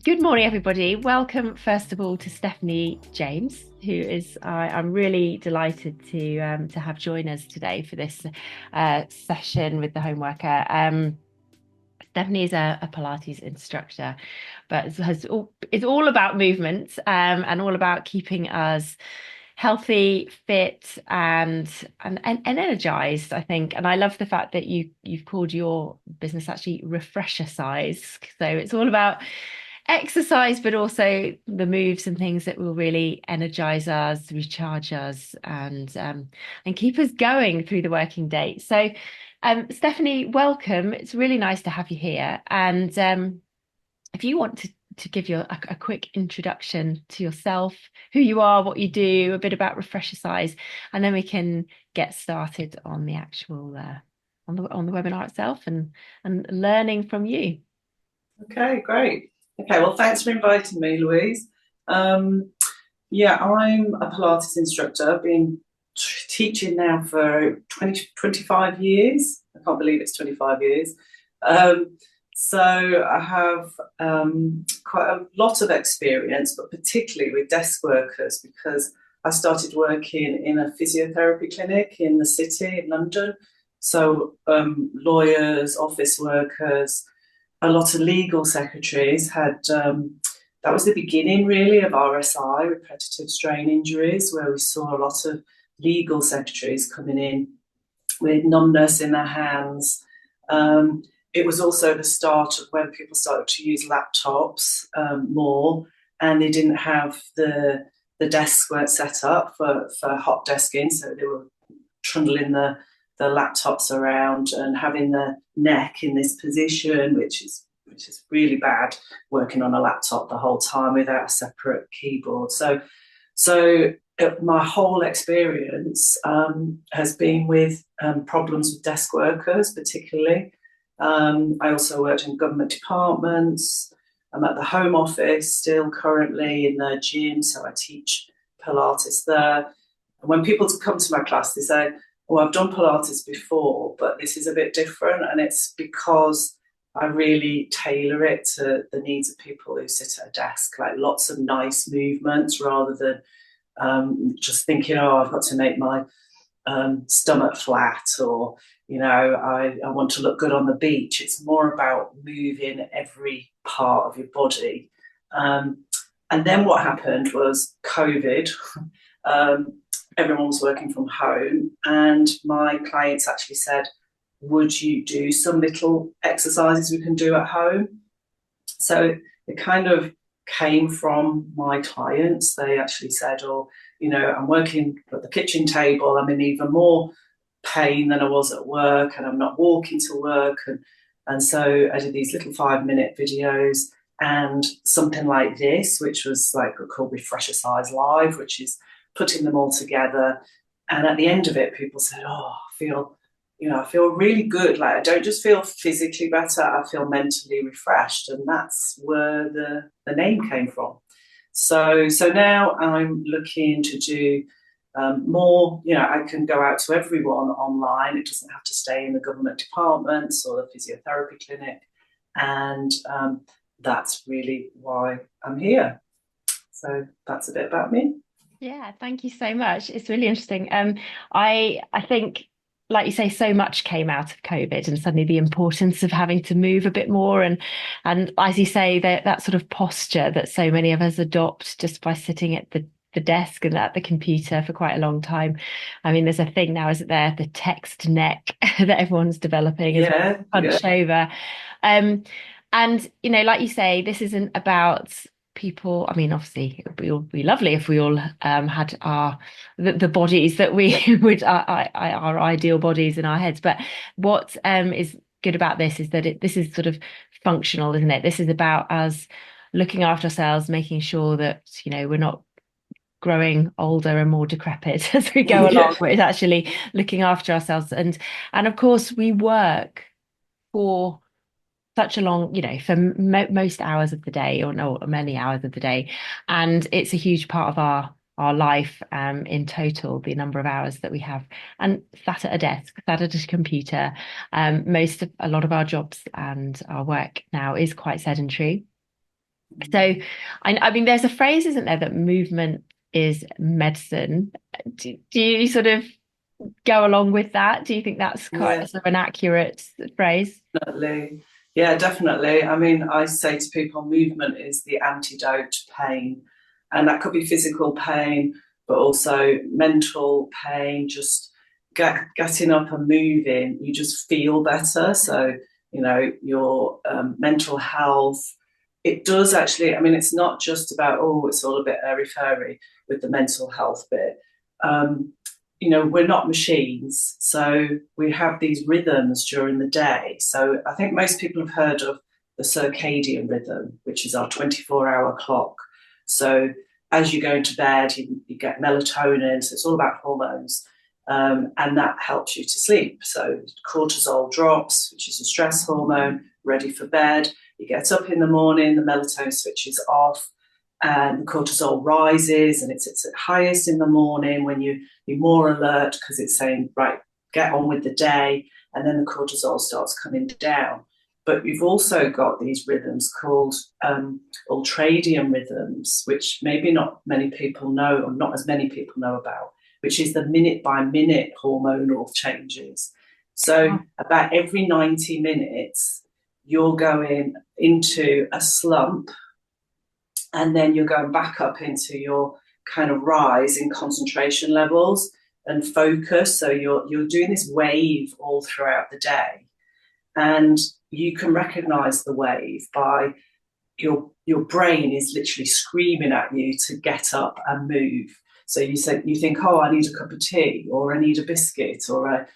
Good morning, everybody. Welcome, first of all, to Stephanie James, who is I'm really delighted to have join us today for this session with the home worker. Stephanie is a Pilates instructor, but it's all about movement and all about keeping us healthy, fit, and energized, I think. And I love the fact that you've called your business actually Refreshercise. So it's all about exercise, but also the moves and things that will really energize us, recharge us, and keep us going through the working day. So, Stephanie, welcome. It's really nice to have you here. And if you want to give your a quick introduction to yourself, who you are, what you do, a bit about Refreshercise, and then we can get started on the actual on the webinar itself and learning from you. Okay, great. Okay, well, thanks for inviting me, Louise. Yeah, I'm a Pilates instructor. I've been teaching now for 25 years. I can't believe it's 25 years. So I have quite a lot of experience, but particularly with desk workers, because I started working in a physiotherapy clinic in the city in London. So lawyers, office workers, a lot of legal secretaries had that was the beginning really of RSI, repetitive strain injuries, where we saw a lot of legal secretaries coming in with numbness in their hands. It was also the start of when people started to use laptops more, and they didn't have the desks weren't set up for hot desking, so they were trundling the laptops around and having the neck in this position, which is really bad, working on a laptop the whole time without a separate keyboard. So my whole experience has been with problems with desk workers, particularly. I also worked in government departments. I'm at the Home Office still currently in the gym, so I teach Pilates there. And when people come to my class, they say, "Oh, I've done Pilates before, but this is a bit different." And it's because I really tailor it to the needs of people who sit at a desk, like lots of nice movements rather than just thinking, "Oh, I've got to make my stomach flat," or, I want to look good on the beach. It's more about moving every part of your body. And then what happened was COVID. um, Everyone was working from home, and my clients actually said, "Would you do some little exercises we can do at home?" So it kind of came from my clients. They actually said, "Oh, I'm working at the kitchen table. I'm in even more pain than I was at work, and I'm not walking to work." And so I did these little 5-minute videos and something like this, which was like called Refreshercise Live, which is putting them all together. And at the end of it, people said, "Oh, I feel really good. Like, I don't just feel physically better, I feel mentally refreshed." And that's where the name came from. So now I'm looking to do more. I can go out to everyone online. It doesn't have to stay in the government departments or the physiotherapy clinic. And that's really why I'm here. So that's a bit about me. Yeah, thank you so much. It's really interesting. I think, like you say, so much came out of COVID, and suddenly the importance of having to move a bit more, and as you say, that sort of posture that so many of us adopt just by sitting at the desk and at the computer for quite a long time. I mean, there's a thing now, isn't there? The text neck that everyone's developing as well, Yeah, yeah. hunched over. Um, and like you say, this isn't about people. I mean, obviously it would be lovely if we all had the bodies that we would our ideal bodies in our heads, but what is good about this is that this is sort of functional, isn't it? This is about us looking after ourselves, making sure that we're not growing older and more decrepit as we go along, Yeah. but it's actually looking after ourselves. And of course we work for such a long, for most hours of the day, or no, many hours of the day. And it's a huge part of our life, in total, the number of hours that we have. And sat at a desk, sat at a computer, a lot of our jobs and our work now is quite sedentary. So, I mean, there's a phrase, isn't there, that movement is medicine. Do you sort of go along with that? Do you think that's quite Yeah, sort of an accurate phrase? definitely. Yeah, definitely. I mean, I say to people, movement is the antidote to pain. And that could be physical pain, but also mental pain. Just getting up and moving, you just feel better. So, your mental health, it does actually, I mean, it's not just about, oh, it's all a bit airy fairy with the mental health bit. Um, we're not machines. So we have these rhythms during the day. So I think most people have heard of the circadian rhythm, which is our 24-hour clock. So as you go into bed, you get melatonin. So it's all about hormones. And that helps you to sleep. So cortisol drops, which is a stress hormone, ready for bed. You get up in the morning, the melatonin switches off, and cortisol rises, and it's its highest in the morning when you're more alert because it's saying, right, get on with the day, and then the cortisol starts coming down. But we've also got these rhythms called ultradian rhythms, which maybe not many people know, or not as many people know about, which is the minute by minute hormonal changes. So Oh, about every 90 minutes, you're going into a slump, and then you're going back up into your kind of rise in concentration levels and focus. So you're doing this wave all throughout the day, and you can recognize the wave by your brain is literally screaming at you to get up and move. So you think, oh, I need a cup of tea, or I need a biscuit, or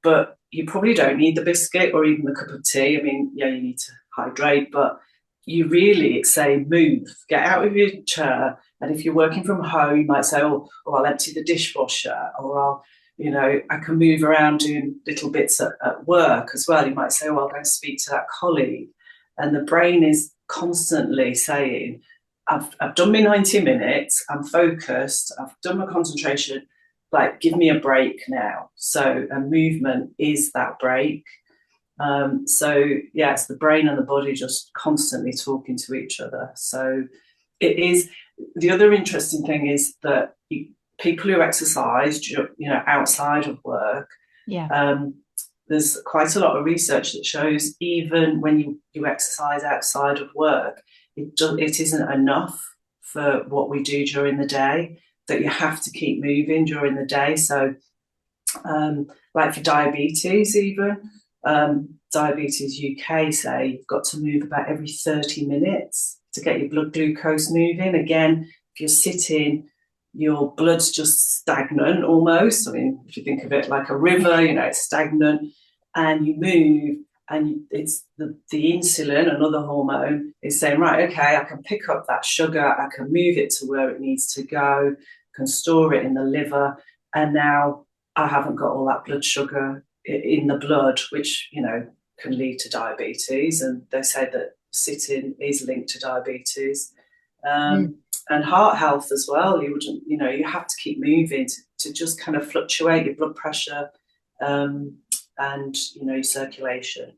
but you probably don't need the biscuit or even the cup of tea. I mean, yeah, you need to hydrate, but you really say move, get out of your chair. And if you're working from home, you might say, oh, I'll empty the dishwasher, or I can move around doing little bits at work as well. You might say, oh, I'll go and speak to that colleague. And the brain is constantly saying, I've done my 90 minutes, I'm focused, I've done my concentration, like give me a break now. So a movement is that break. So yeah, it's the brain and the body just constantly talking to each other. So it is. The other interesting thing is that people who exercise, outside of work, yeah. um, there's quite a lot of research that shows even when you exercise outside of work, it isn't enough for what we do during the day. That you have to keep moving during the day. So, like for diabetes, even Diabetes UK say you've got to move about every 30 minutes to get your blood glucose moving. Again, if you're sitting, your blood's just stagnant almost. I mean, if you think of it like a river, it's stagnant, and you move, and it's the insulin, another hormone, is saying, right, okay, I can pick up that sugar, I can move it to where it needs to go, can store it in the liver, and now I haven't got all that blood sugar in the blood, which can lead to diabetes, and they say that sitting is linked to diabetes. Mm. And heart health as well. You have to keep moving to just kind of fluctuate your blood pressure, and your circulation.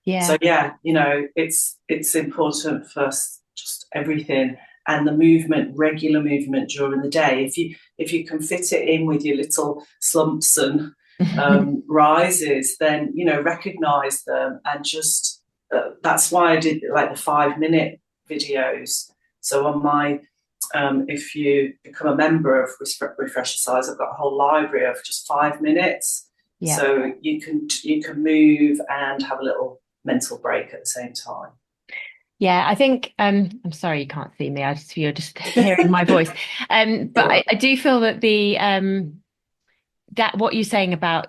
So Yeah. yeah, it's important for us, just everything, and the movement, regular movement during the day. If you can fit it in with your little slumps and rises, then recognize them, and just that's why I did like the 5-minute videos. So on my if you become a member of Refreshercise, I've got a whole library of just 5 minutes, Yeah. so you can move and have a little mental break at the same time. Yeah, I think I'm sorry you can't see me. You're just hearing my voice. But I do feel that the that what you're saying about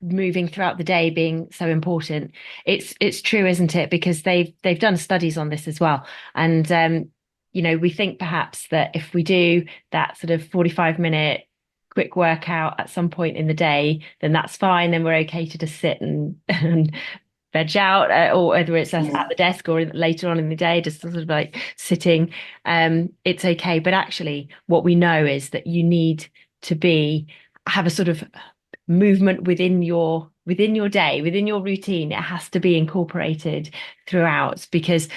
moving throughout the day being so important, it's true, isn't it? Because they've done studies on this as well. And we think perhaps that if we do that sort of 45-minute quick workout at some point in the day, then that's fine. Then we're okay to just sit and veg out, or whether it's at Yeah. the desk or later on in the day, just sort of like sitting. It's okay. But actually, what we know is that you need to have a sort of movement within your day, within your routine. It has to be incorporated throughout, because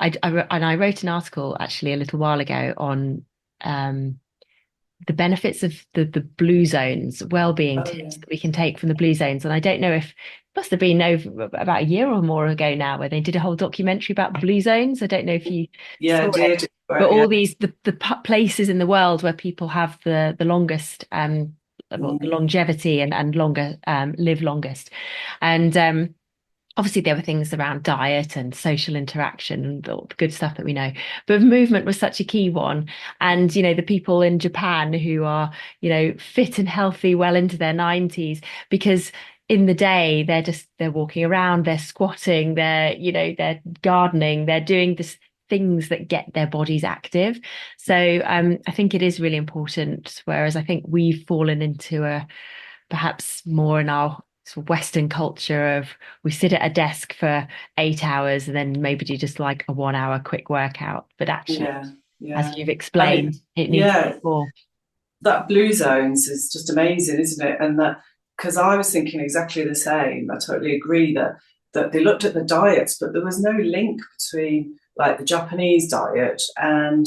and I wrote an article actually a little while ago on um, the benefits of the blue zones, well-being Oh yeah. tips that we can take from the blue zones. And I don't know if it must have been over about a year or more ago now, where they did a whole documentary about the blue zones. I don't know if you Yeah, I saw it, did. but Right, yeah. all these the places in the world where people have the longest well, the Mm, longevity and longer live longest. And obviously there were things around diet and social interaction and all the good stuff that we know, but movement was such a key one. And the people in Japan who are fit and healthy well into their 90s, because in the day they're walking around, they're squatting, they're gardening, they're doing this things that get their bodies active. So I think it is really important, whereas I think we've fallen into a perhaps more in our sort of Western culture of we sit at a desk for 8 hours and then maybe do just like a 1 hour quick workout. But actually, yeah, as yeah. you've And it, explained, it needs yeah, more. that blue zones is just amazing, isn't it? And that, because I was thinking exactly the same. I totally agree that they looked at the diets, but there was no link between like the Japanese diet and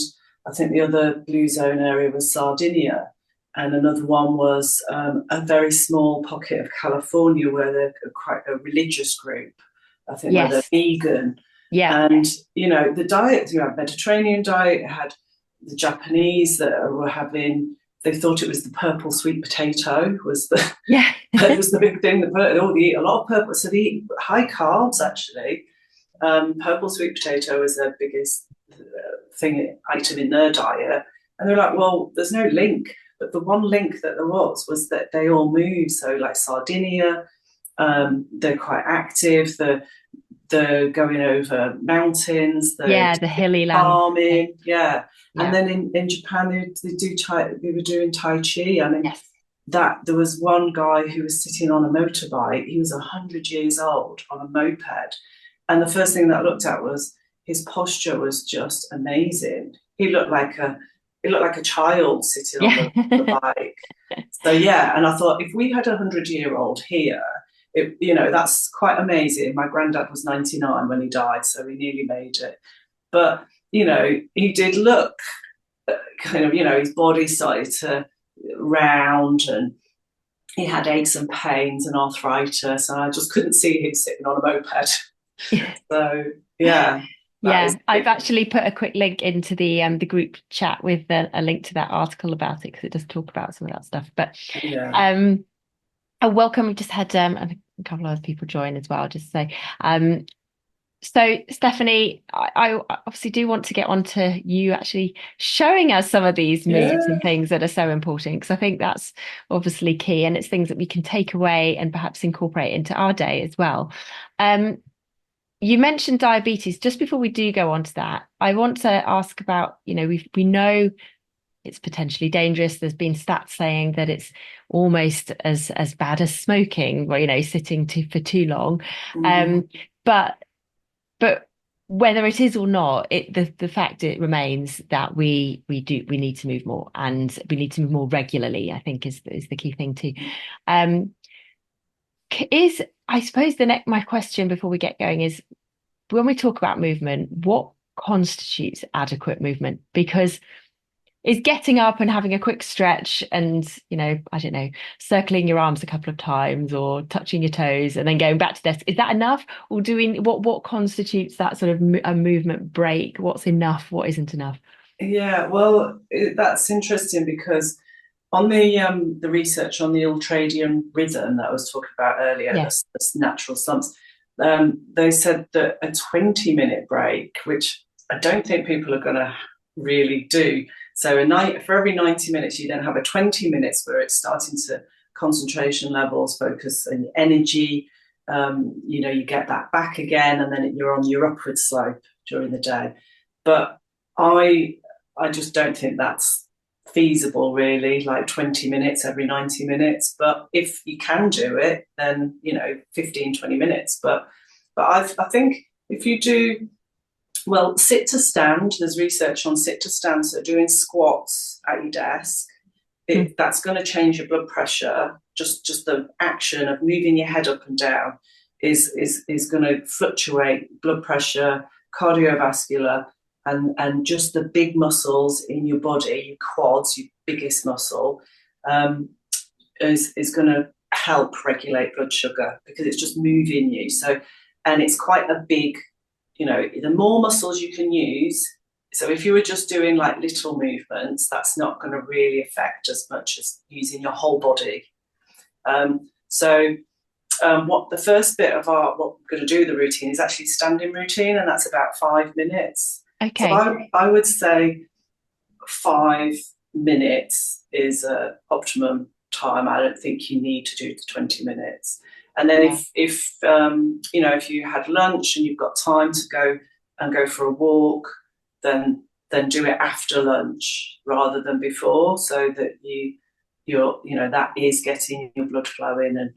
I think the other blue zone area was Sardinia, and another one was a very small pocket of California where they're quite a religious group. I think where they're Yes. vegan, Yeah. and the diet. You had Mediterranean diet, you had the Japanese that were having, they thought it was the purple sweet potato was the Yeah. it was the big thing. They eat a lot of purple, so they eat high carbs actually. Purple sweet potato is their biggest item in their diet, and they're like, well, there's no link. But the one link that there was that they all move. So like Sardinia, they're quite active. They're going over mountains. They're Yeah. The hilly landscape. farming. Yeah, and Yeah. then in Japan they were doing Tai Chi. I mean, Yes. that there was one guy who was sitting on a motorbike. He was 100 years old on a moped, and the first thing that I looked at was his posture was just amazing. He looked like a child sitting on Yeah. the bike. So yeah, and I thought if we had 100-year-old here, that's quite amazing. My granddad was 99 when he died, so he nearly made it. But he did look kind of, his body started to round, and he had aches and pains and arthritis, and I just couldn't see him sitting on a moped. So yeah, that is Yeah, I've actually put a quick link into the group chat with a link to that article about it, because it does talk about some of that stuff. But yeah, um, welcome. We just had a couple of other people join as well. Just to say, so Stephanie, I obviously do want to get on to you actually showing us some of these moves yeah, and things that are so important, because I think that's obviously key, and it's things that we can take away and perhaps incorporate into our day as well. Um, you mentioned diabetes. Just before we do go on to that, I want to ask about, we know it's potentially dangerous. There's been stats saying that it's almost as bad as smoking, or, sitting for too long. mm, Um, but but whether it is or not, the fact it remains that we need to move more, and we need to move more regularly, I think is the key thing too. Um, is I suppose my question before we get going is, when we talk about movement, what constitutes adequate movement? Because is getting up and having a quick stretch and, I don't know, circling your arms a couple of times or touching your toes and then going back to desk, is that enough? Or what constitutes that sort of a movement break? What's enough? What isn't enough? yeah. Well, that's interesting because on the research on the ultradian rhythm that I was talking about earlier, Yeah. the natural slumps, they said that a 20-minute break, which I don't think people are going to really do. So a night for every 90 minutes, you then have a 20 minutes where it's starting to concentration levels, focus, and energy. You get that back again, and then you're on your upward slope during the day. But I just don't think that's feasible, really, like 20 minutes every 90 minutes. But if you can do it, then 15, 20 minutes. But I think if you do, well, sit to stand, there's research on sit to stand, so doing squats at your desk, Mm. that's going to change your blood pressure. Just the action of moving your head up and down is going to fluctuate blood pressure, cardiovascular, and just the big muscles in your body, your quads, your biggest muscle, is going to help regulate blood sugar because it's just moving you. So, and it's quite a big, the more muscles you can use. So if you were just doing like little movements, that's not going to really affect as much as using your whole body. What the first bit of what we're going to do the routine is actually standing routine, and that's about 5 minutes. Okay. So I would say 5 minutes is an optimum time. I don't think you need to do the 20 minutes. And then if you had lunch and you've got time to go for a walk, then do it after lunch rather than before, so that that is getting your blood flowing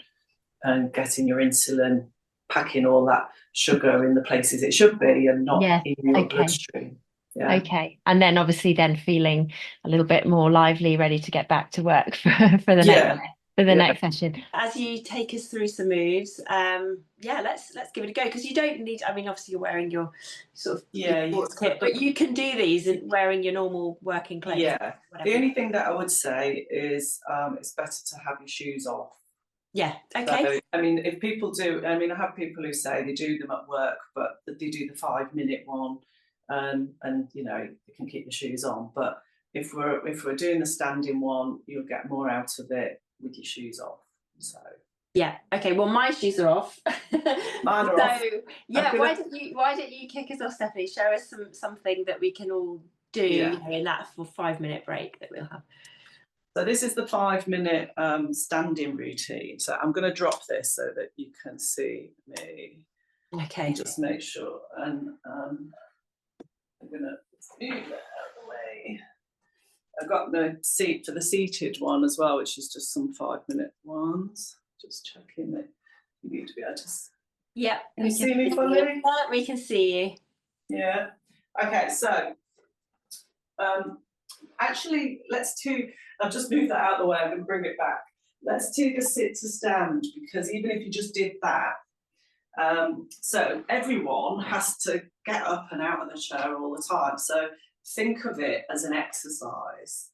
and getting your insulin, packing all that sugar in the places it should be and not in your bloodstream. Yeah. Okay. And then obviously feeling a little bit more lively, ready to get back to work for the next session. As you take us through some moves, let's give it a go, because you don't need, obviously you're wearing your sort of sports kit, but you can do these wearing your normal working clothes. Yeah. The only thing that I would say is it's better to have your shoes off. Yeah. Okay. So, if people do, I have people who say they do them at work, but they do the 5 minute one, and you can keep your shoes on. But if we're doing the standing one, you'll get more out of it with your shoes off. So yeah. Okay. Well, my shoes are off. Mine are off. Yeah. Why don't you kick us off, Stephanie? Show us something that we can all do in that 5 minute break that we'll have. So this is the 5 minute standing routine. So I'm going to drop this so that you can see me. Okay. Just make sure. And I'm going to move that out of the way. I've got the seat for the seated one as well, which is just some 5 minute ones. Just checking that you need to be able to. Yeah. Can you see me fully? We can see you. Yeah. Okay. So actually, I've just moved that out of the way. I'm going to bring it back. Let's do the sit to stand, because even if you just did that, so everyone has to get up and out of the chair all the time. So think of it as an exercise.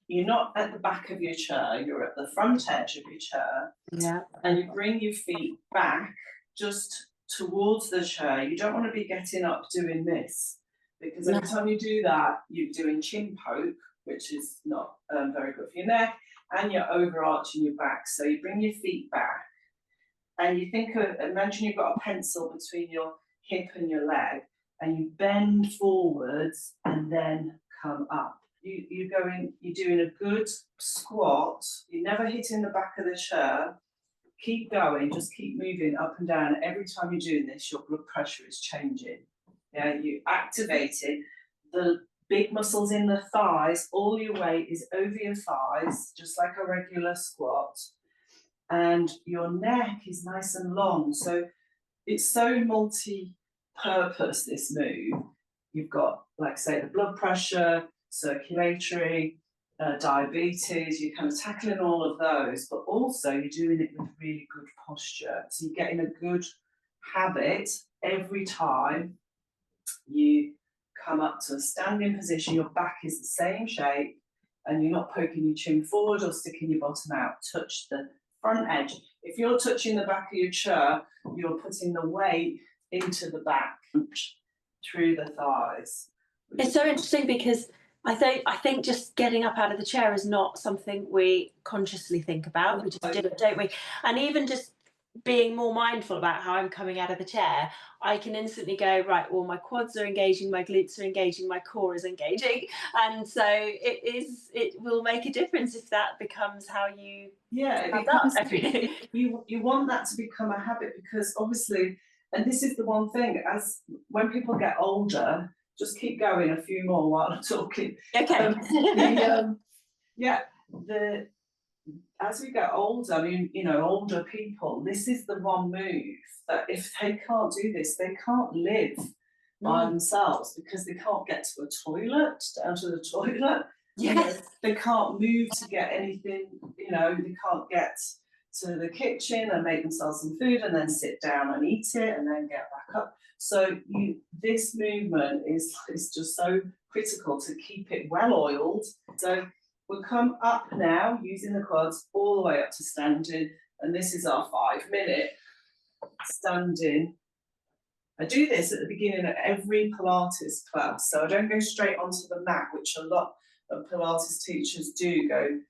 You're not at the back of your chair, you're at the front edge of your chair. Yeah. And you bring your feet back just towards the chair. You don't want to be getting up doing this, because every time you do that, you're doing chin poke, which is not very good for your neck, and you're overarching your back. So you bring your feet back, and you imagine you've got a pencil between your hip and your leg, and you bend forwards and then come up. You're doing a good squat. You're never hitting the back of the chair. Keep going, just keep moving up and down. Every time you're doing this, your blood pressure is changing. Yeah, you activated the big muscles in the thighs. All your weight is over your thighs, just like a regular squat. And your neck is nice and long. So it's so multi-purpose, this move. You've got, like say, the blood pressure, circulatory, diabetes. You're kind of tackling all of those, but also you're doing it with really good posture. So you're getting a good habit every time you come up to a standing position. Your back is the same shape, and you're not poking your chin forward or sticking your bottom out. Touch the front edge. If you're touching the back of your chair, you're putting the weight into the back through the thighs. It's so interesting, because I think just getting up out of the chair is not something we consciously think about. We just do it, don't we? And even just being more mindful about how I'm coming out of the chair, I can instantly go, right, well, my quads are engaging, my glutes are engaging, my core is engaging. And so it will make a difference if that becomes how you you want that to become a habit, because obviously, and this is the one thing, as when people get older, just keep going a few more while I'm talking. Okay. As we get older, older people, this is the one move that if they can't do this, they can't live by themselves, because they can't get to a toilet, down to the toilet. Yes. They can't move to get anything, they can't get to the kitchen and make themselves some food and then sit down and eat it and then get back up. So this movement is just so critical to keep it well oiled. So we'll come up now using the quads all the way up to standing, and this is our 5-minute standing. I do this at the beginning of every Pilates class, so I don't go straight onto the mat, which a lot of Pilates teachers do go.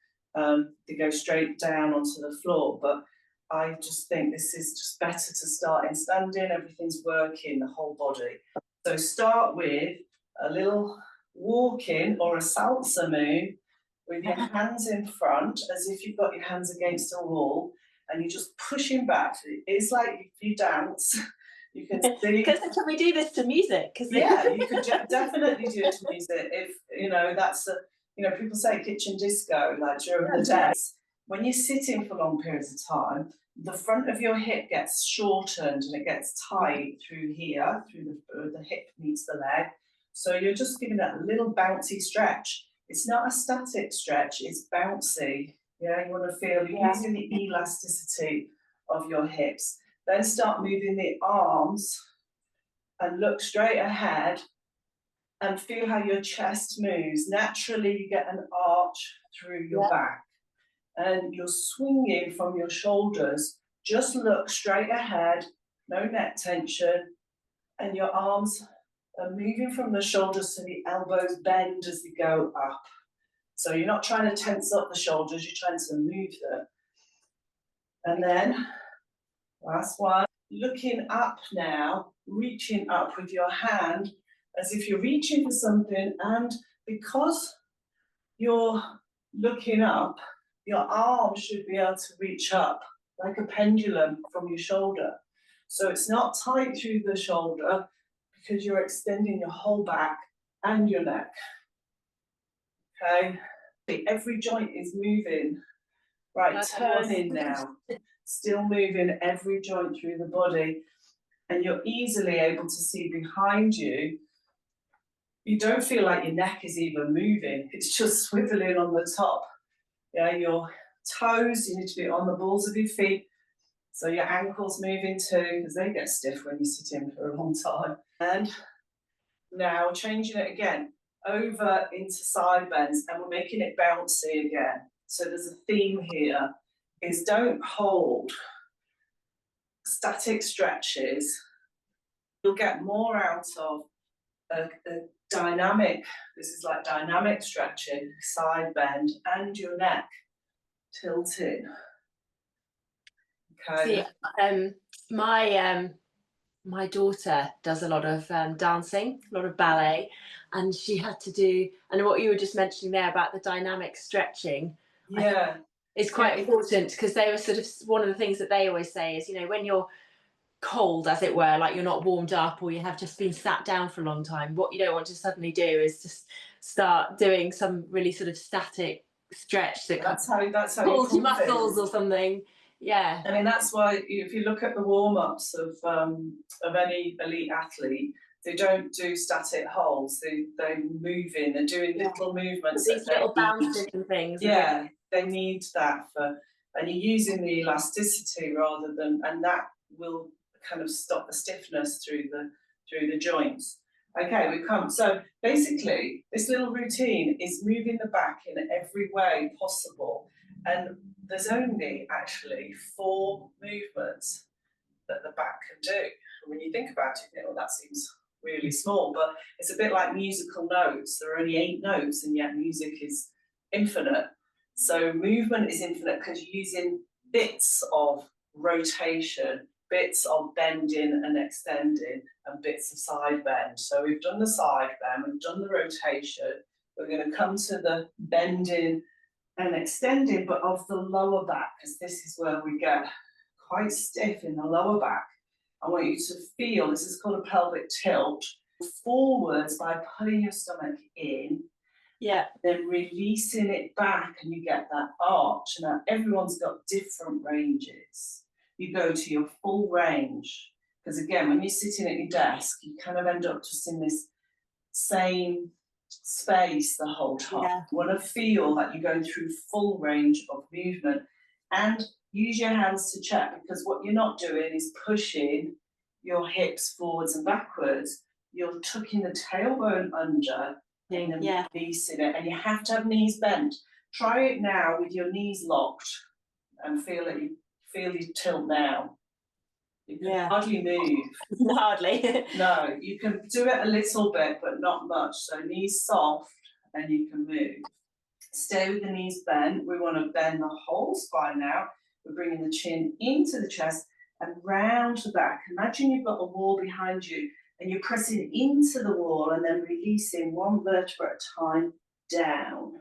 They go straight down onto the floor, but I just think this is just better to start in standing. Everything's working, the whole body. So start with a little walk-in or a salsa move with your hands in front, as if you've got your hands against a wall, and you're just pushing back. It's like if you dance. You can see. Can we do this to music? Yeah, you could definitely do it to music. If that's people say kitchen disco, like during the day. When you're sitting for long periods of time, the front of your hip gets shortened and it gets tight through here, through the hip meets the leg. So you're just giving that little bouncy stretch. It's not a static stretch, it's bouncy. Yeah, you want to feel you're using the elasticity of your hips. Then start moving the arms and look straight ahead and feel how your chest moves. Naturally, you get an arch through your back and you're swinging from your shoulders. Just look straight ahead, no neck tension, and your arms are moving from the shoulders so the elbows bend as they go up. So you're not trying to tense up the shoulders, you're trying to move them. And then last one, looking up now, reaching up with your hand as if you're reaching for something, and because you're looking up, your arm should be able to reach up like a pendulum from your shoulder. So it's not tight through the shoulder because you're extending your whole back and your neck. Okay, every joint is moving. Right, turning now. Still moving every joint through the body, and you're easily able to see behind you. You don't feel like your neck is even moving, it's just swiveling on the top. Yeah, your toes, you need to be on the balls of your feet, so your ankles moving too, because they get stiff when you sit in for a long time. And now changing it again, over into side bends, and we're making it bouncy again. So there's a theme here, is don't hold static stretches. You'll get more out of a dynamic, this is like dynamic stretching, side bend, and your neck tilting. Okay. See, my daughter does a lot of dancing, a lot of ballet, and she had to do, and what you were just mentioning there about the dynamic stretching, it's quite important, because they were sort of, one of the things that they always say is, when you're cold, as it were, like you're not warmed up or you have just been sat down for a long time, what you don't want to suddenly do is just start doing some really sort of static stretch that that's how pulls your muscles or something. Yeah, I mean, that's why if you look at the warm-ups of any elite athlete, they don't do static holds, they're moving, they're doing little movements, these little bounces and things. Yeah, they need that and you're using the elasticity rather than, and that will kind of stop the stiffness through the joints. Okay, so basically this little routine is moving the back in every way possible, and there's only actually 4 movements that the back can do. And when you think about it, you think, well, that seems really small, but it's a bit like musical notes. There are only 8 notes, and yet music is infinite. So movement is infinite because you're using bits of rotation, bits of bending and extending, and bits of side bend. So we've done the side bend, we've done the rotation, we're going to come to the bending and extending, but of the lower back, because this is where we get quite stiff in the lower back. I want you to feel, this is called a pelvic tilt, forwards by pulling your stomach in, then releasing it back, and you get that arch. Now everyone's got different ranges. You go to your full range, because again, when you're sitting at your desk, you kind of end up just in this same space the whole time. You want to feel that you're going through full range of movement, and use your hands to check, because what you're not doing is pushing your hips forwards and backwards. You're tucking the tailbone under and then releasing it, and you have to have knees bent. Try it now with your knees locked and feel you tilt now. You can hardly move. Hardly. No, you can do it a little bit, but not much. So knees soft and you can move. Stay with the knees bent. We want to bend the whole spine now. We're bringing the chin into the chest and round the back. Imagine you've got a wall behind you and you're pressing into the wall and then releasing one vertebra at a time down.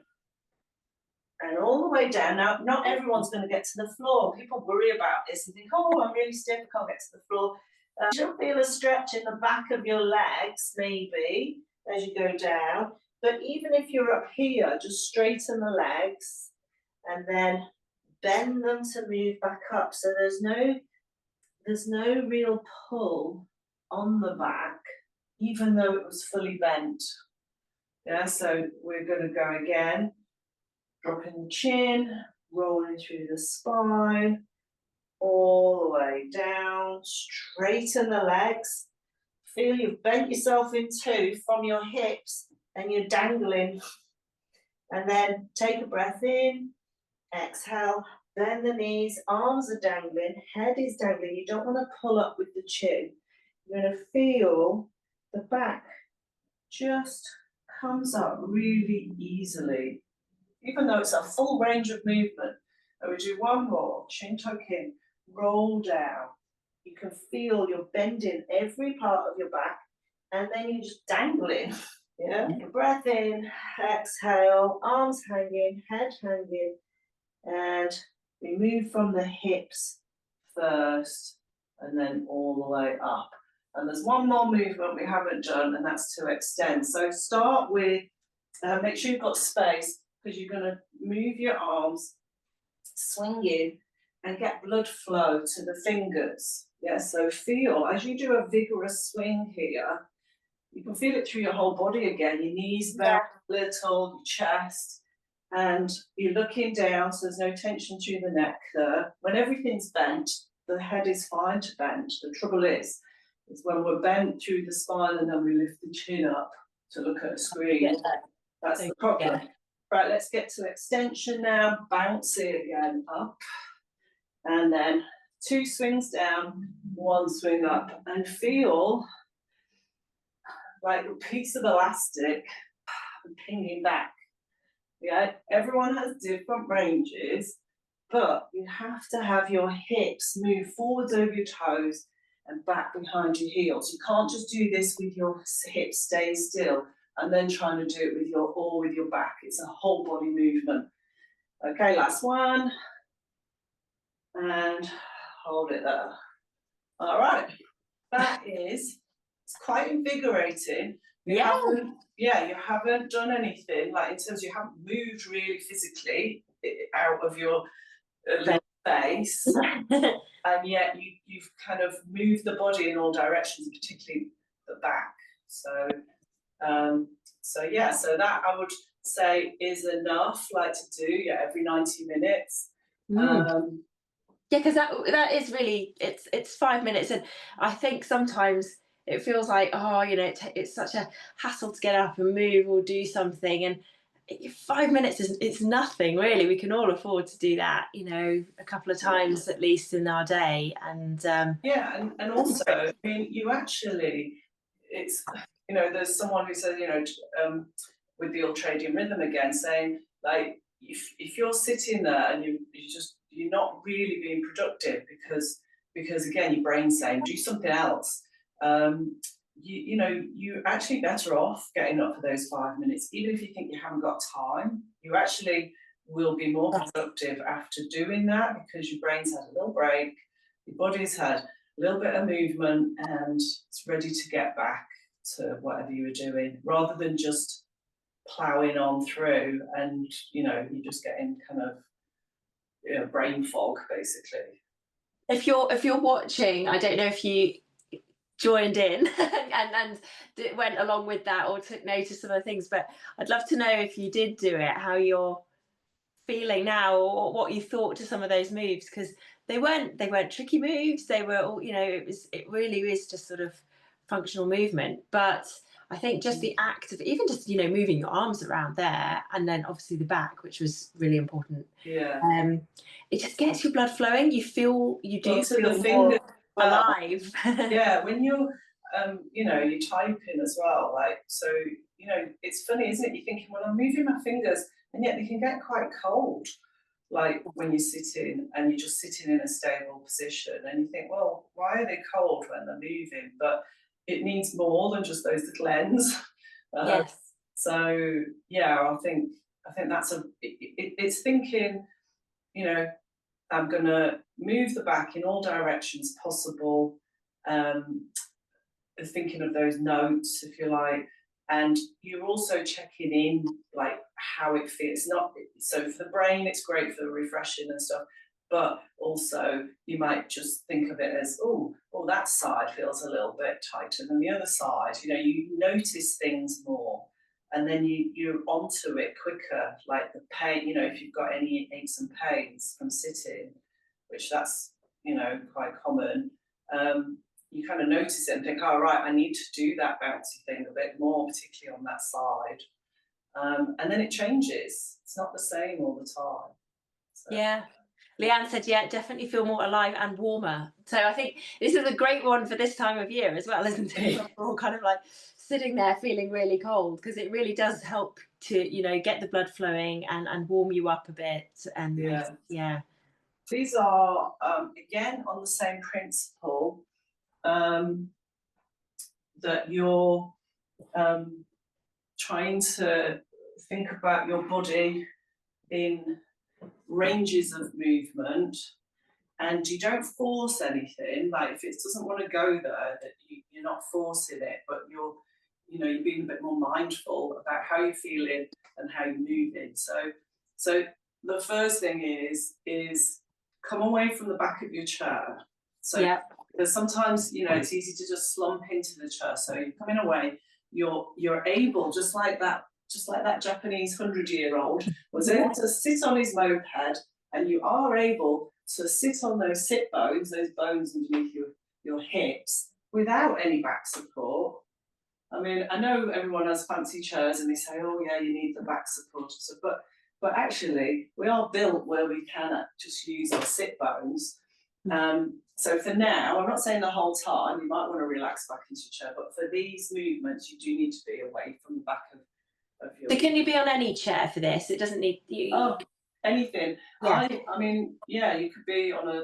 And all the way down. Now, not everyone's going to get to the floor. People worry about this and think, oh, I'm really stiff, I can't get to the floor. You'll feel a stretch in the back of your legs, maybe, as you go down. But even if you're up here, just straighten the legs and then bend them to move back up. So there's no real pull on the back, even though it was fully bent. Yeah, so we're going to go again. Dropping the chin, rolling through the spine, all the way down, straighten the legs. Feel you've bent yourself in two from your hips and you're dangling. And then take a breath in, exhale, bend the knees, arms are dangling, head is dangling. You don't want to pull up with the chin. You're going to feel the back just comes up really easily, even though it's a full range of movement. And we do one more, chin tuck in, roll down. You can feel you're bending every part of your back, and then you're just dangling. Yeah. Breath in, exhale, arms hanging, head hanging, and we move from the hips first, and then all the way up. And there's one more movement we haven't done, and that's to extend. So start with, make sure you've got space, because you're going to move your arms, swing in, and get blood flow to the fingers. Yeah, so feel, as you do a vigorous swing here, you can feel it through your whole body again. Your knees bend a little, your chest, and you're looking down, so there's no tension through the neck there. When everything's bent, the head is fine to bend. The trouble is when we're bent through the spine and then we lift the chin up to look at a screen. That's the problem. Right, let's get to extension now. Bounce it again up. And then 2 swings down, 1 swing up. And feel like a piece of elastic pinging back. Yeah, everyone has different ranges, but you have to have your hips move forwards over your toes and back behind your heels. You can't just do this with your hips staying still and then trying to do it with your back. It's a whole body movement. Okay, last one. And hold it there. All right. It's quite invigorating. You haven't done anything, like in terms you haven't moved really physically out of your little base, and yet you've kind of moved the body in all directions, particularly the back. So that I would say is enough, like to do every 90 minutes. Because that is really, it's 5 minutes, and I think sometimes it feels like, it's such a hassle to get up and move or do something, and 5 minutes it's nothing really. We can all afford to do that, a couple of times at least in our day. And and also, I mean, you actually, it's, there's someone who says, with the ultradian rhythm again, saying like, if you're sitting there and you're not really being productive because again your brain's saying do something else, you're actually better off getting up for those 5 minutes. Even if you think you haven't got time, you actually will be more productive after doing that, because your brain's had a little break, your body's had a little bit of movement, and it's ready to get back to whatever you were doing, rather than just ploughing on through and you're just getting kind of brain fog basically. If you're watching, I don't know if you joined in and went along with that or took notice of other things, but I'd love to know if you did do it, how your feeling now, or what you thought to some of those moves, because they weren't tricky moves. They were all, it really is just sort of functional movement. But I think just the act of even just moving your arms around there, and then obviously the back, which was really important. Yeah. It just gets your blood flowing. You feel the more well, alive. Yeah, when you're you're typing as well, like, so it's funny, isn't it? You're thinking, well, I'm moving my fingers, and yet they can get quite cold, like when you're sitting and you're just sitting in a stable position, and you think, well, why are they cold when they're moving? But it needs more than just those little ends. Yes. So yeah, I think that's it's thinking, I'm going to move the back in all directions possible, thinking of those notes, if you like, and you're also checking in, like, how it feels. Not so for the brain, it's great for refreshing and stuff, but also you might just think of it as, oh, that side feels a little bit tighter than the other side. You notice things more, and then you're onto it quicker, like the pain, if you've got any aches and pains from sitting, which that's quite common. You kind of notice it and think, oh, right, I need to do that bouncy thing a bit more, particularly on that side. And then it changes. It's not the same all the time. So. Yeah. Leanne said, yeah, definitely feel more alive and warmer. So I think this is a great one for this time of year as well, isn't it? We're all kind of like sitting there feeling really cold, because it really does help to, get the blood flowing and warm you up a bit. And yeah. These are, again, on the same principle, that you're trying to think about your body in ranges of movement, and you don't force anything. Like, if it doesn't want to go there, that you're not forcing it, but you're being a bit more mindful about how you're feeling and how you're moving. So the first thing is come away from the back of your chair. So yeah. Because sometimes it's easy to just slump into the chair. So you're coming away, you're able, just like that Japanese 100-year-old was able to sit on his moped, and you are able to sit on those sit bones, those bones underneath your hips, without any back support. I mean, I know everyone has fancy chairs and they say, oh yeah, you need the back support, but actually we are built where we can just use our sit bones. So for now, I'm not saying the whole time, you might want to relax back into your chair, but for these movements, you do need to be away from the back of your... So can you be on any chair for this? It doesn't need... anything. Yeah. I mean, yeah, you could be on a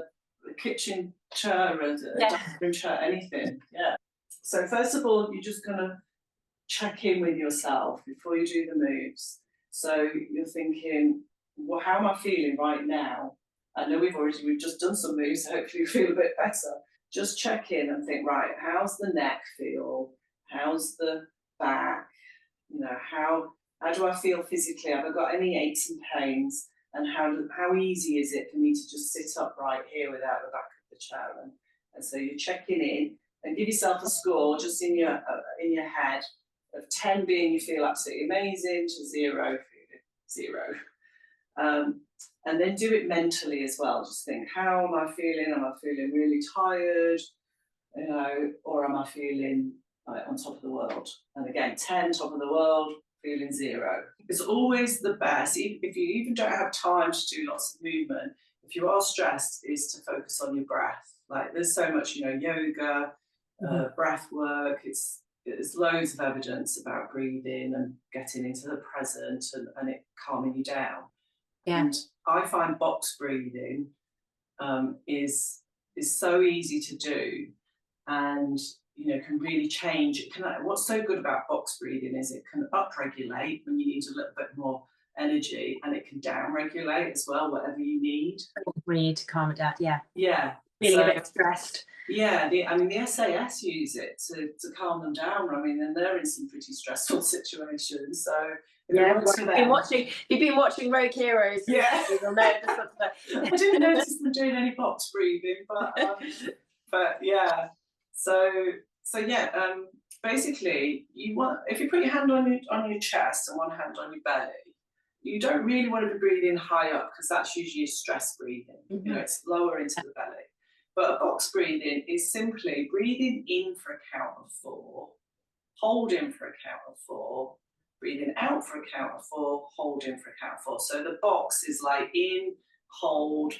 kitchen chair, a dining room chair, anything. Yeah. So first of all, you're just going to check in with yourself before you do the moves. So you're thinking, well, how am I feeling right now? I know we've just done some moves, so hopefully you feel a bit better. Just check in and think, right, how's the neck feel? How's the back? How do I feel physically? Have I got any aches and pains? And how easy is it for me to just sit upright here without the back of the chair? And so you're checking in, and give yourself a score just in your head, of 10 being you feel absolutely amazing to 0 feeling 0. And then do it mentally as well. Just think, how am I feeling? Am I feeling really tired? Or am I feeling like on top of the world? And again, 10, top of the world, feeling 0. It's always the best, if you even don't have time to do lots of movement, if you are stressed, is to focus on your breath. Like, there's so much, yoga, breath work. There's loads of evidence about breathing and getting into the present and it calming you down. Yeah. And I find box breathing is so easy to do, and can really change. What's so good about box breathing is it can upregulate when you need a little bit more energy, and it can downregulate as well, whatever you need. We need to calm it down. Yeah. Feeling a bit stressed. Yeah, the SAS use it to calm them down. I mean, and they're in some pretty stressful situations. So if you've been watching Rogue Heroes, you'll know this sort of stuff. I didn't notice them doing any box breathing, but yeah. So yeah. Basically, if you put your hand on your chest and one hand on your belly, you don't really want to be breathing high up, because that's usually stress breathing. You know, it's lower into the belly. But a box breathing is simply breathing in for a count of 4, holding for a count of 4, breathing out for a count of 4, holding for a count of 4. So the box is like in, hold,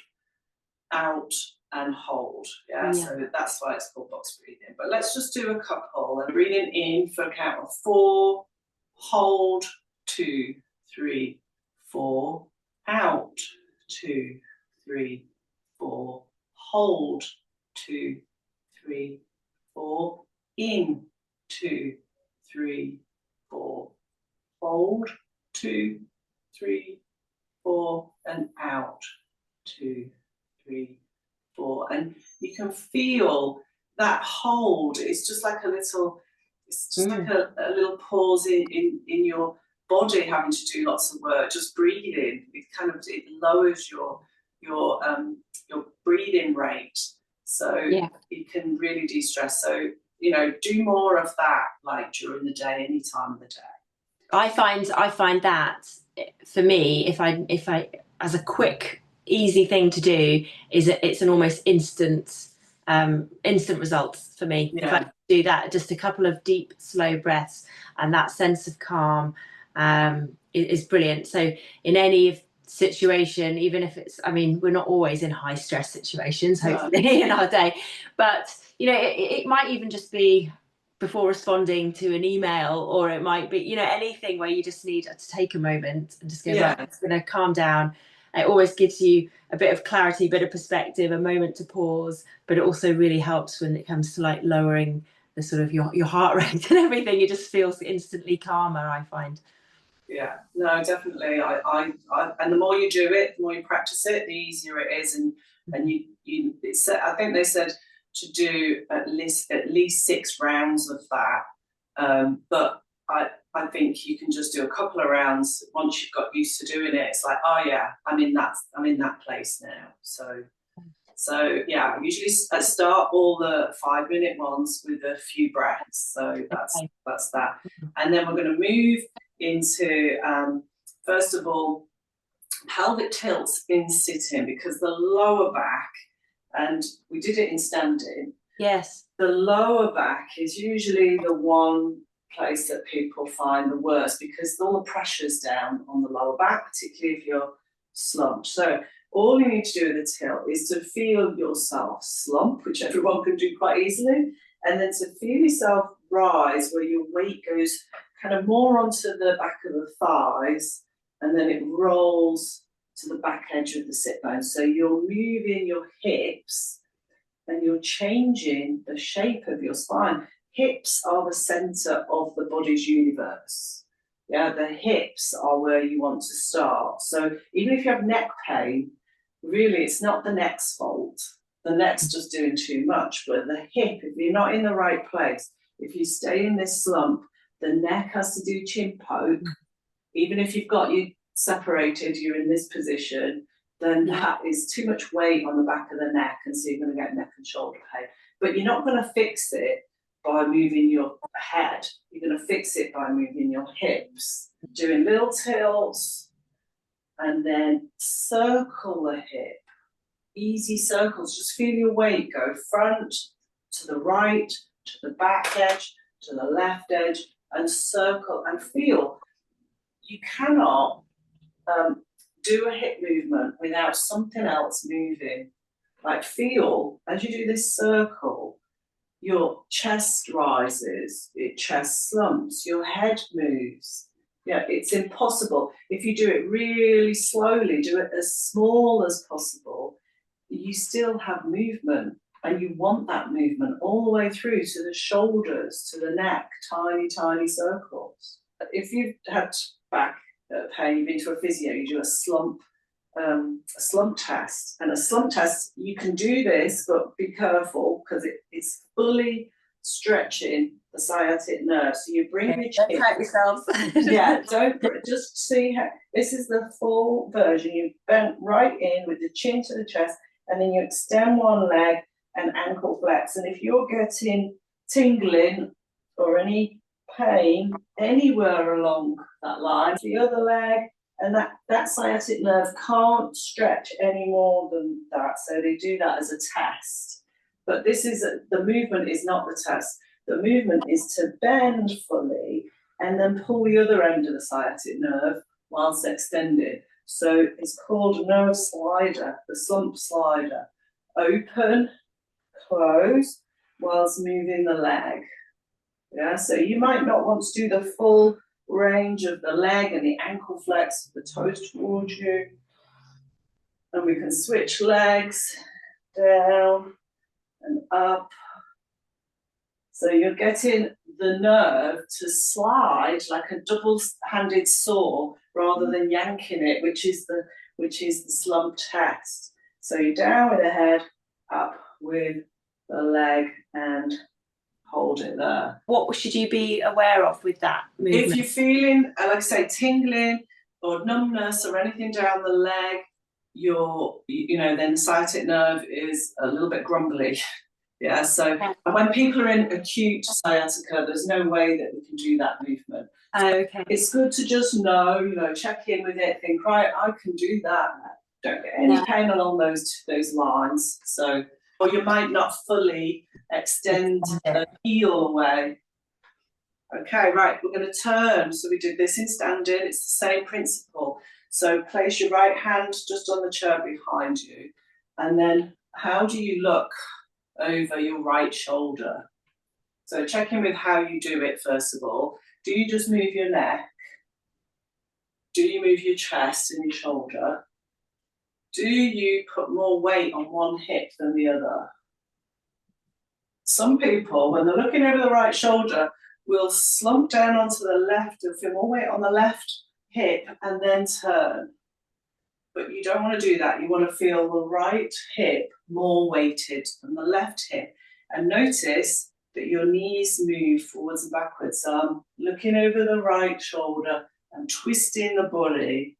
out, and hold. Yeah, so that's why it's called box breathing. But let's just do a couple. And breathing in for a count of 4, hold, 2, 3, 4, out, 2, 3, 4, hold, 2, 3, 4, in, 2, 3, 4, hold, 2, 3, 4, and out, 2, 3, 4. And you can feel that hold. It's just like a little, it's just like a little pause in your body having to do lots of work. Just breathing, it lowers your breathing rate, so it can really de-stress. So, you know, do more of that, like during the day, any time of the day. I find that for me, if I as a quick, easy thing to do, is it's an almost instant results for me. If I do that, just a couple of deep, slow breaths, and that sense of calm is brilliant. So in any situation, even if it's, I mean, we're not always in high stress situations, hopefully, in our day, but you know, it might even just be before responding to an email, or it might be, you know, anything where you just need to take a moment and just go, right, it's going to calm down. It always gives you a bit of clarity, a bit of perspective, a moment to pause, but it also really helps when it comes to like lowering the sort of your heart rate and everything. It just feels instantly calmer, I find. Yeah, no, definitely. I and the more you do it, the more you practice it, the easier it is. And I think they said to do at least 6 rounds of that. But I think you can just do a couple of rounds. Once you've got used to doing it, it's like, oh yeah, I'm in that place now. So yeah, usually I start all the 5-minute ones with a few breaths. So that's that. And then we're going to move into, first of all, pelvic tilts in sitting, because the lower back, and we did it in standing. Yes. The lower back is usually the one place that people find the worst, because all the pressure's down on the lower back, particularly if you're slumped. So all you need to do with a tilt is to feel yourself slump, which everyone can do quite easily, and then to feel yourself rise, where your weight goes kind of more onto the back of the thighs, and then it rolls to the back edge of the sit bone. So you're moving your hips and you're changing the shape of your spine. Hips are the center of the body's universe. Yeah, the hips are where you want to start. So even if you have neck pain, really it's not the neck's fault. The neck's just doing too much. But the hip, if you're not in the right place, if you stay in this slump, the neck has to do chin poke. Even if you've got you separated, you're in this position, then that is too much weight on the back of the neck, and so you're going to get neck and shoulder pain. But you're not going to fix it by moving your head. You're going to fix it by moving your hips, doing little tilts, and then circle the hip. Easy circles. Just feel your weight go front, to the right, to the back edge, to the left edge, and circle and feel. You cannot do a hip movement without something else moving. Like, feel as you do this circle, your chest rises, your chest slumps, your head moves. Yeah, it's impossible. If you do it really slowly, do it as small as possible, you still have movement, and you want that movement all the way through to the shoulders, to the neck, tiny, tiny circles. If you've had back pain, you've been to a physio, you do a slump test. And a slump test, you can do this, but be careful, because it's fully stretching the sciatic nerve. So you bring your chin. Don't hurt yourselves. Yeah, just see how this is the full version. You bend right in with the chin to the chest, and then you extend one leg and ankle flex. And if you're getting tingling or any pain anywhere along that line, the other leg, And that sciatic nerve can't stretch any more than that. So they do that as a test. But the movement is not the test. The movement is to bend fully and then pull the other end of the sciatic nerve whilst extended. So it's called nerve slider, the slump slider. Open, close, whilst moving the leg. Yeah, so you might not want to do the full range of the leg and the ankle flex, the toes towards you. And we can switch legs down and up. So you're getting the nerve to slide like a double-handed saw rather than yanking it, which is the slump test. So you're down with the head, up with the leg, and hold it there. What should you be aware of with that movement? If you're feeling, like I say, tingling or numbness or anything down the leg, then the sciatic nerve is a little bit grumbly. Yeah, so and when people are in acute sciatica, there's no way that we can do that movement. Okay. It's good to just know, check in with it, think, right, I can do that. Don't get any pain along those lines. So, or you might not fully extend the heel away. Okay, right, we're going to turn. So we did this in standing. It's the same principle. So place your right hand just on the chair behind you. And then how do you look over your right shoulder? So check in with how you do it, first of all. Do you just move your neck? Do you move your chest and your shoulder? Do you put more weight on one hip than the other? Some people, when they're looking over the right shoulder, will slump down onto the left and feel more weight on the left hip and then turn. But you don't want to do that. You want to feel the right hip more weighted than the left hip. And notice that your knees move forwards and backwards. So I'm looking over the right shoulder and twisting the body.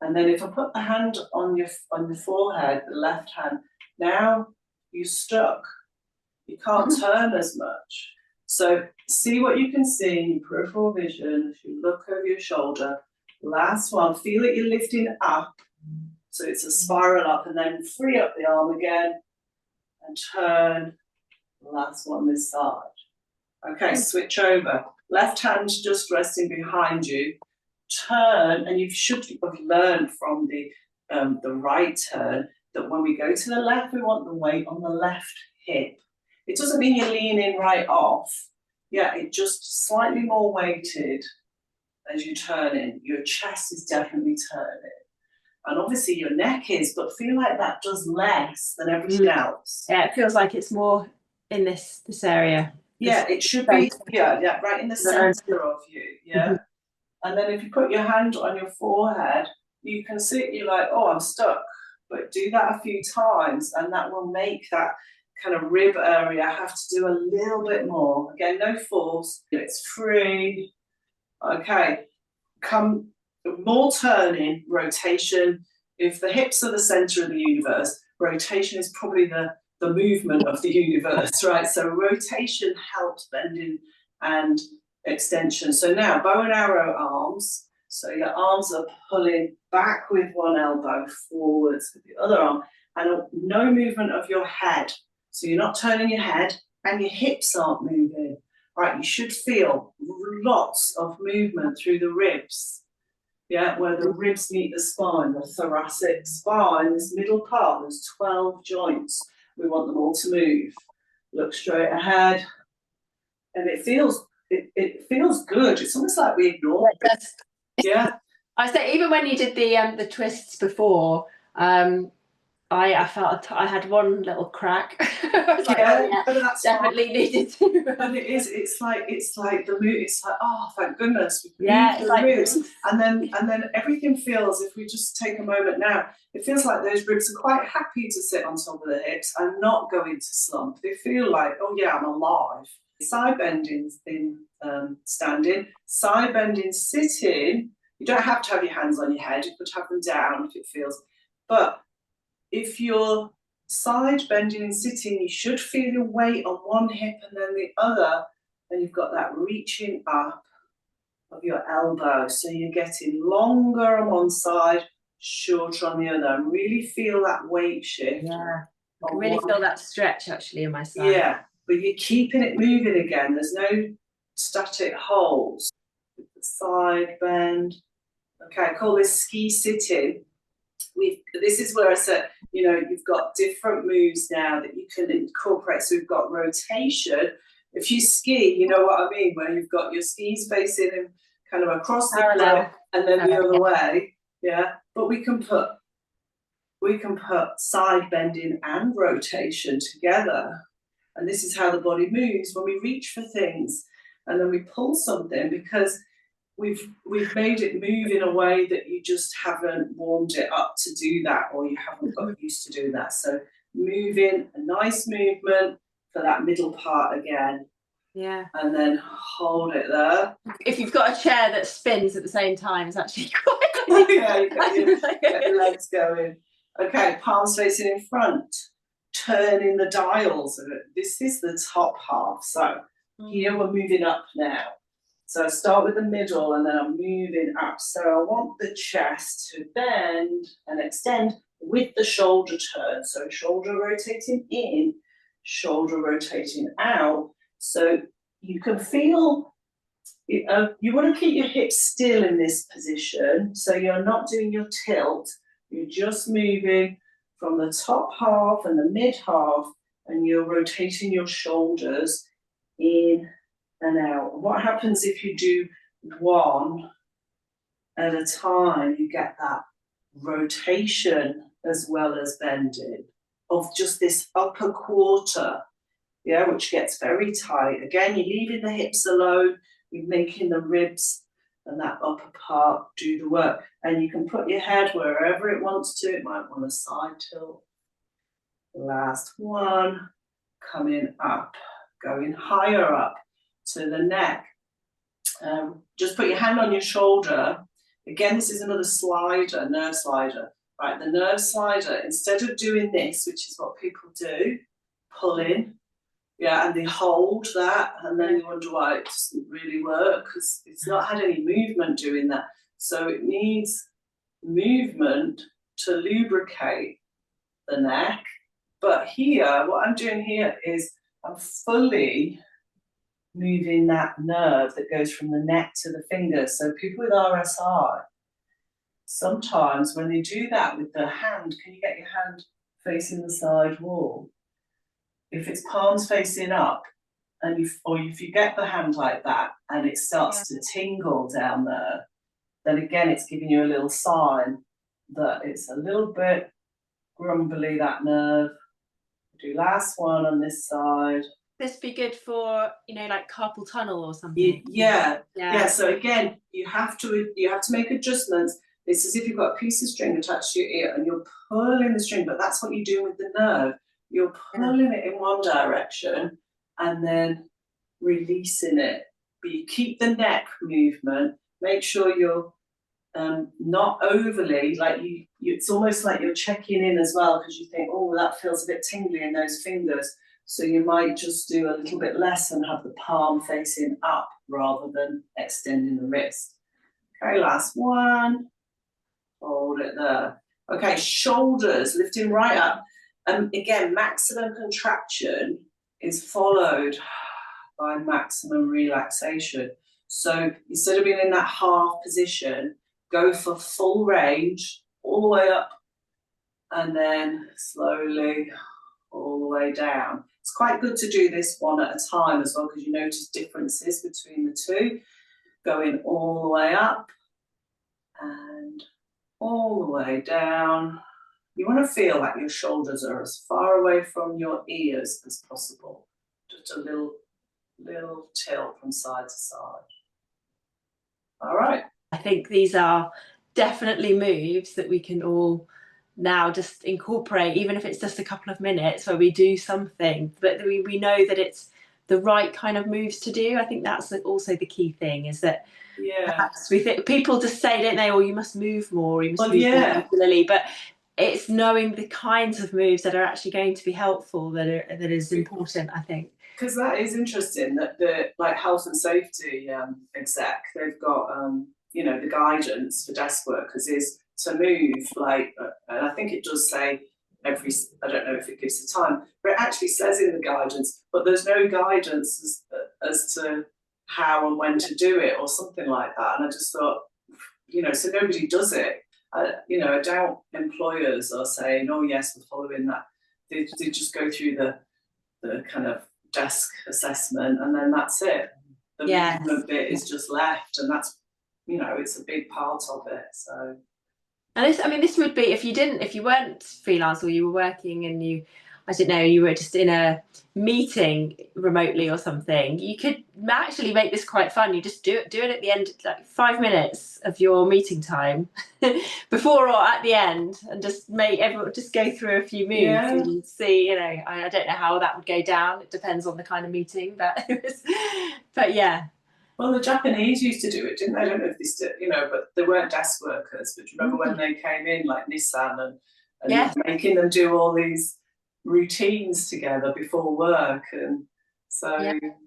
And then if I put the hand on your forehead, the left hand, now you're stuck. You can't turn as much. So see what you can see in your peripheral vision as you look over your shoulder. Last one, feel that you're lifting up. So it's a spiral up, and then free up the arm again and turn. Last one this side. Okay, switch over. Left hand just resting behind you. Turn, and you should have learned from the right turn that when we go to the left, we want the weight on the left hip. It doesn't mean you're leaning right off. Yeah, it just slightly more weighted as you turn in. Your chest is definitely turning. And obviously your neck is, but feel like that does less than everything else. Yeah, it feels like it's more in this area. Yeah, it should be, right in the center of you, yeah. And then if you put your hand on your forehead, you can see, you're like, oh, I'm stuck. But do that a few times, and that will make that kind of rib area have to do a little bit more. Again, no force, it's free. Okay, come more turning, rotation. If the hips are the center of the universe, rotation is probably the movement of the universe, right? So rotation helps bending and extension. So now bow and arrow arms. So your arms are pulling back with one elbow, forwards with the other arm, and no movement of your head. So you're not turning your head and your hips aren't moving. Right, you should feel lots of movement through the ribs. Yeah, where the ribs meet the spine, the thoracic spine, this middle part, there's 12 joints. We want them all to move. Look straight ahead. And it feels good. It's almost like we ignore it. Yeah. I say, even when you did the twists before, I felt I had one little crack. I was like, that's definitely needed to. And it's like the mood. It's like, oh, thank goodness. Yeah, it's like ribs. And then everything feels, if we just take a moment now, it feels like those ribs are quite happy to sit on top of the hips and not go into slump. They feel like, oh yeah, I'm alive. Side bending in standing, side bending sitting. You don't have to have your hands on your head. You could have them down if it feels. But if you're side bending and sitting, you should feel your weight on one hip and then the other, and you've got that reaching up of your elbow. So you're getting longer on one side, shorter on the other. And really feel that weight shift. Yeah, I can really feel that stretch actually in my side. Yeah, but you're keeping it moving again. There's no static holds. Side bend. Okay, I call this ski sitting. This is where I said, you know, you've got different moves now that you can incorporate. So we've got rotation. If you ski, you know what I mean, where you've got your skis facing and kind of across the cliff and then the other way. Yeah, but we can put side bending and rotation together. And this is how the body moves when we reach for things and then we pull something, because we've made it move in a way that you just haven't warmed it up to do that, or you haven't got used to doing that. So moving, a nice movement for that middle part again. Yeah. And then hold it there. If you've got a chair that spins at the same time, it's actually quite yeah, get your legs going. Okay, palms facing in front. Turning the dials. This is the top half. So here we're moving up now. So I start with the middle and then I'm moving up. So I want the chest to bend and extend with the shoulder turn. So shoulder rotating in, shoulder rotating out. So you can feel, you want to keep your hips still in this position. So you're not doing your tilt. You're just moving from the top half and the mid half, and you're rotating your shoulders in and out. What happens if you do one at a time? You get that rotation as well as bending of just this upper quarter, yeah, which gets very tight. Again, you're leaving the hips alone, you're making the ribs and that upper part do the work. And you can put your head wherever it wants to. It might want a side tilt. Last one, coming up, going higher up to the neck. Just put your hand on your shoulder. Again, this is another slider, nerve slider. Right, the nerve slider, instead of doing this, which is what people do, pull in, yeah, and they hold that, and then you wonder why it doesn't really work, because it's not had any movement doing that. So it needs movement to lubricate the neck. But here, what I'm doing here is I'm fully moving that nerve that goes from the neck to the fingers. So people with RSI, sometimes when they do that with their hand, can you get your hand facing the side wall? If it's palms facing up, and if you get the hand like that and it starts to tingle down there, then again it's giving you a little sign that it's a little bit grumbly, that nerve. Do last one on this side. This be good for, you know, like carpal tunnel or something. Yeah. So again, you have to make adjustments. It's as if you've got a piece of string attached to your ear and you're pulling the string, but that's what you do with the nerve. You're pulling it in one direction and then releasing it. But you keep the neck movement. Make sure you're not overly, like it's almost like you're checking in as well, because you think, oh, that feels a bit tingly in those fingers. So you might just do a little bit less and have the palm facing up rather than extending the wrist. Okay, last one. Hold it there. Okay, shoulders lifting right up. Again, maximum contraction is followed by maximum relaxation. So instead of being in that half position, go for full range, all the way up, and then slowly all the way down. It's quite good to do this one at a time as well, because you notice differences between the two. Going all the way up and all the way down. You want to feel like your shoulders are as far away from your ears as possible. Just a little tilt from side to side. All right. I think these are definitely moves that we can all now just incorporate, even if it's just a couple of minutes where we do something, but we know that it's the right kind of moves to do. I think that's also the key thing, is that perhaps we think people just say, don't they, oh, you must move more, you must move more regularly, but it's knowing the kinds of moves that are actually going to be helpful that is important, I think. because that is interesting that the like health and safety exec, they've got you know, the guidance for desk workers is to move like, and I think it does say every, I don't know if it gives the time, but it actually says in the guidance, but there's no guidance as to how and when to do it or something like that. And I just thought, you know, so nobody does it. You know, I doubt employers are saying, oh yes, we're following that. They just go through the kind of desk assessment and then that's it. The movement bit is just left, and that's, you know, it's a big part of it. So, and this, I mean, this would be if you weren't freelance or you were working and you, I don't know, you were just in a meeting remotely or something, you could actually make this quite fun. You just do it at the end, like 5 minutes of your meeting time before or at the end, and just make everyone just go through a few moves and see, you know, I don't know how that would go down. It depends on the kind of meeting, but yeah. Well, the Japanese used to do it, didn't they? I don't know if they still, you know, but they weren't desk workers. But do you remember when they came in, like Nissan, and making them do all these routines together before work? And so,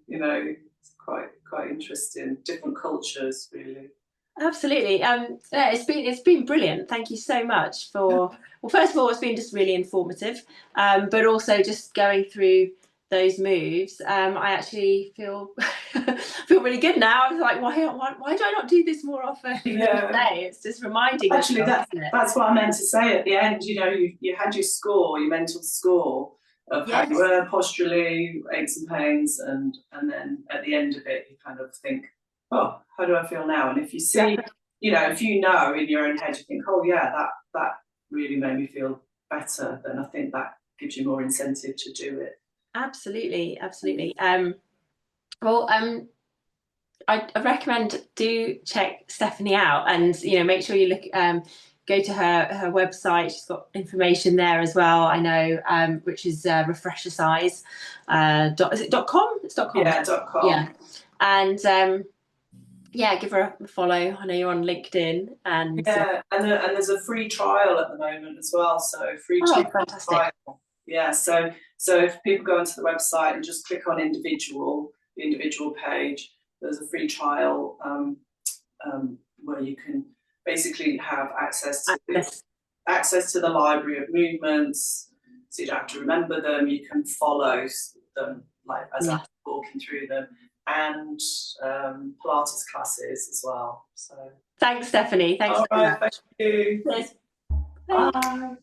you know, it's quite interesting. Different cultures, really. Absolutely. Yeah, it's been brilliant. Thank you so much for, well, first of all, it's been just really informative, but also just going through those moves. I actually feel really good now. I was like, why do I not do this more often? It's just reminding. Actually, that's what I meant to say at the end. You know, you had your score, your mental score of how you were posturally, aches and pains, and then at the end of it, you kind of think, oh, how do I feel now? And if you see, you know, if you know in your own head, you think, oh yeah, that really made me feel better, then I think that gives you more incentive to do it. Absolutely. Well, I recommend do check Stephanie out, and you know, make sure you look go to her website. She's got information there as well, I know, which is Refreshercise. Is it .com? It's .com. Yeah, .com. Yeah, and give her a follow. I know you're on LinkedIn, and and there's a free trial at the moment as well. So free fantastic trial. Yeah, so if people go onto the website and just click on the individual page, there's a free trial where you can basically have access to the library of movements, so you don't have to remember them. You can follow them like as I'm walking through them, and Pilates classes as well. So thanks, Stephanie. Thanks. All right, thank you. Cheers. Bye.